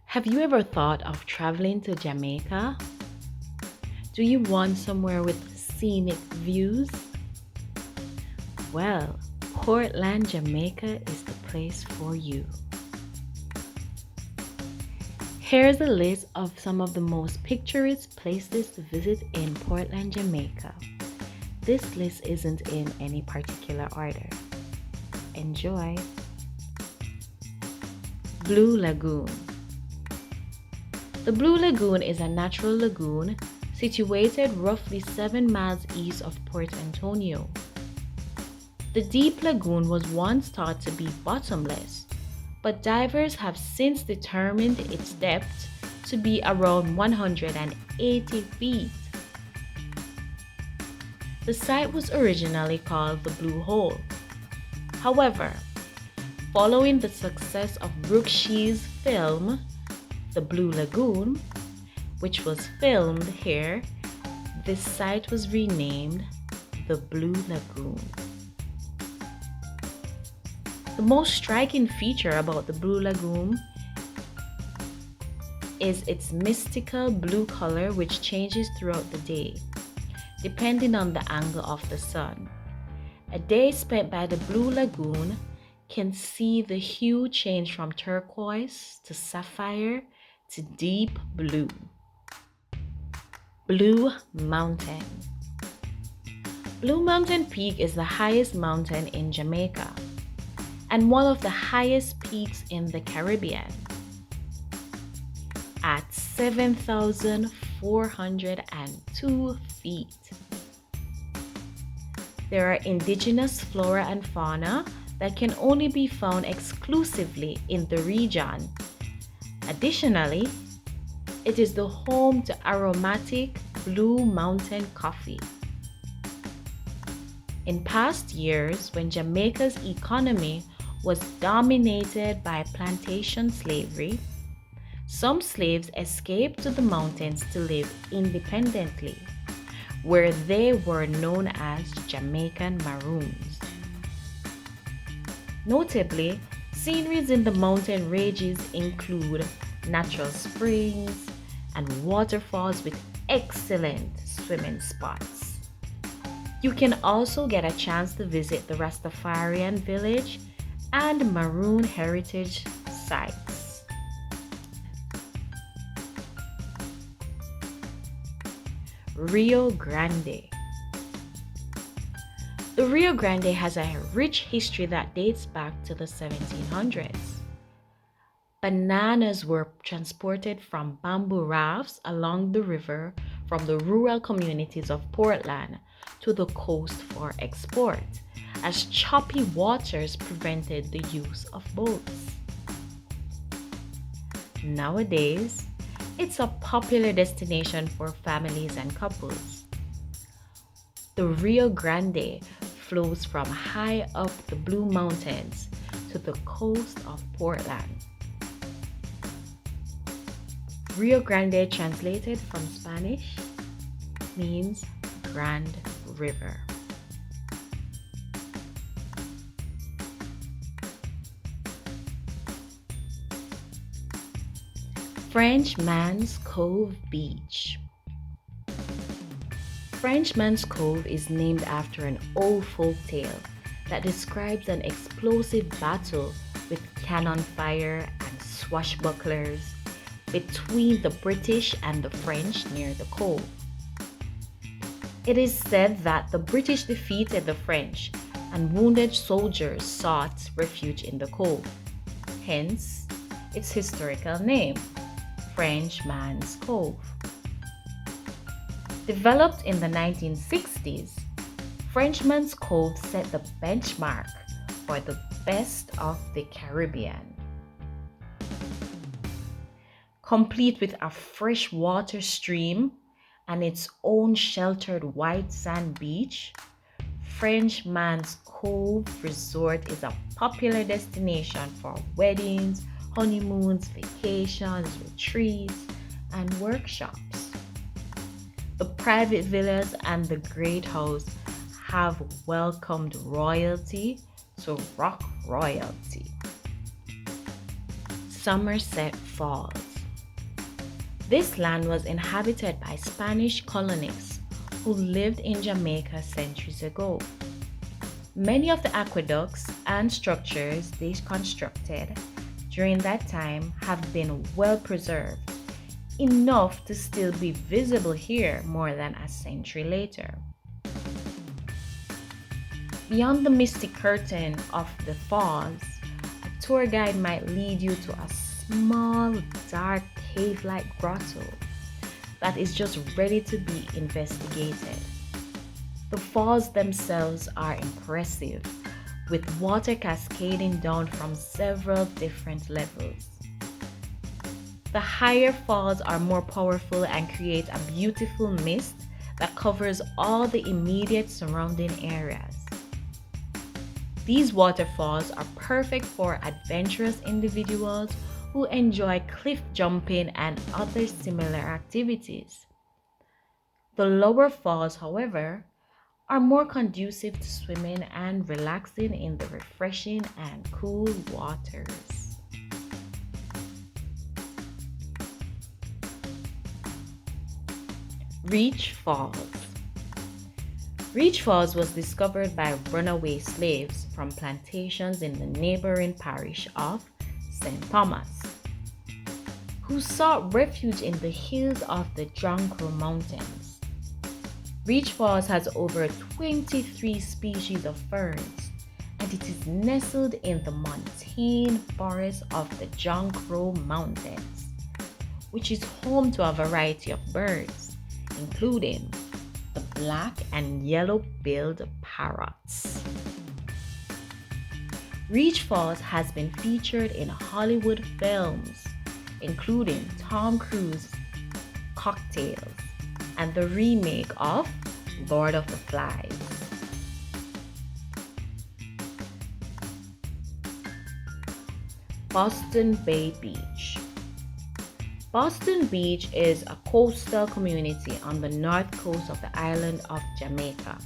Have you ever thought of traveling to Jamaica? Do you want somewhere with scenic views? Well, Portland, Jamaica is the place for you. Here's a list of some of the most picturesque places to visit in Portland, Jamaica. This list isn't in any particular order. Enjoy! Blue Lagoon. The Blue Lagoon is a natural lagoon situated roughly 7 miles east of Port Antonio. The deep lagoon was once thought to be bottomless, but divers have since determined its depth to be around 180 feet. The site was originally called the Blue Hole. However, following the success of Brooke Shee's film, The Blue Lagoon, which was filmed here, this site was renamed the Blue Lagoon. The most striking feature about the Blue Lagoon is its mystical blue color, which changes throughout the day, depending on the angle of the sun. A day spent by the Blue Lagoon can see the hue change from turquoise to sapphire to deep blue. Blue Mountain. Blue Mountain Peak is the highest mountain in Jamaica and one of the highest peaks in the Caribbean. At 7,402 feet. There are indigenous flora and fauna that can only be found exclusively in the region. Additionally, it is the home to aromatic Blue Mountain coffee. In past years, when Jamaica's economy was dominated by plantation slavery, some slaves escaped to the mountains to live independently, where they were known as Jamaican Maroons. Notably, sceneries in the mountain ranges include natural springs and waterfalls with excellent swimming spots. You can also get a chance to visit the Rastafarian village and Maroon heritage sites. Rio Grande. The Rio Grande has a rich history that dates back to the 1700s. Bananas were transported from bamboo rafts along the river from the rural communities of Portland to the coast for export, as choppy waters prevented the use of boats. Nowadays, it's a popular destination for families and couples. The Rio Grande flows from high up the Blue Mountains to the coast of Portland. Rio Grande, translated from Spanish, means Grand River. Frenchman's Cove Beach. Frenchman's Cove is named after an old folk tale that describes an explosive battle with cannon fire and swashbucklers between the British and the French near the cove. It is said that the British defeated the French and wounded soldiers sought refuge in the cove, hence its historical name, Frenchman's Cove. Developed in the 1960s, Frenchman's Cove set the benchmark for the best of the Caribbean. Complete with a freshwater stream and its own sheltered white sand beach, Frenchman's Cove Resort is a popular destination for weddings, honeymoons, vacations, retreats, and workshops. The private villas and the Great House have welcomed royalty to rock royalty. Somerset Falls. This land was inhabited by Spanish colonists who lived in Jamaica centuries ago. Many of the aqueducts and structures they constructed during that time have been well preserved, enough to still be visible here more than a century later. Beyond the misty curtain of the falls, a tour guide might lead you to a small, dark, cave-like grotto that is just ready to be investigated. The falls themselves are impressive, with water cascading down from several different levels. The higher falls are more powerful and create a beautiful mist that covers all the immediate surrounding areas. These waterfalls are perfect for adventurous individuals who enjoy cliff jumping and other similar activities. The lower falls, however, are more conducive to swimming and relaxing in the refreshing and cool waters. Reach Falls. Reach Falls was discovered by runaway slaves from plantations in the neighboring parish of St. Thomas, who sought refuge in the hills of the Jonquil Mountains. Reach Falls has over 23 species of ferns, and it is nestled in the montane forest of the Jonquil Mountains, which is home to a variety of birds, including the black and yellow-billed parrots. Reach Falls has been featured in Hollywood films, including Tom Cruise's Cocktails and the remake of Lord of the Flies. Boston Bay Beach. Boston Beach is a coastal community on the north coast of the island of Jamaica.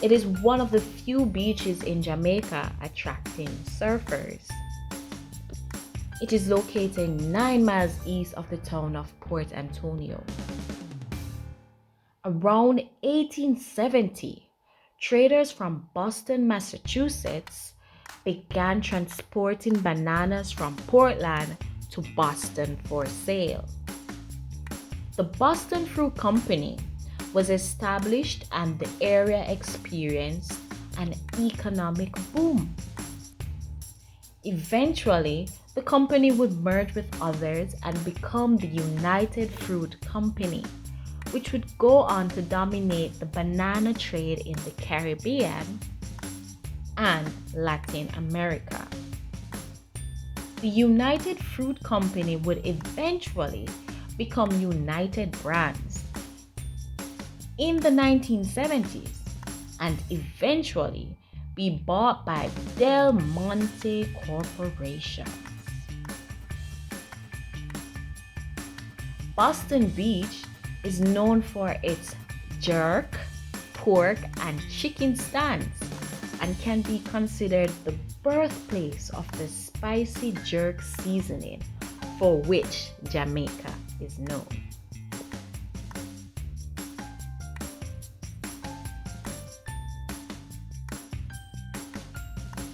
It is one of the few beaches in Jamaica attracting surfers. It is located 9 miles east of the town of Port Antonio. Around 1870, traders from Boston, Massachusetts began transporting bananas from Portland to Boston for sale. The Boston Fruit Company was established and the area experienced an economic boom. Eventually, the company would merge with others and become the United Fruit Company, which would go on to dominate the banana trade in the Caribbean and Latin America. The United Fruit Company would eventually become United Brands in the 1970s and eventually be bought by Del Monte Corporation. Boston Beach is known for its jerk, pork, and chicken stands and can be considered the birthplace of the spicy jerk seasoning for which Jamaica is known.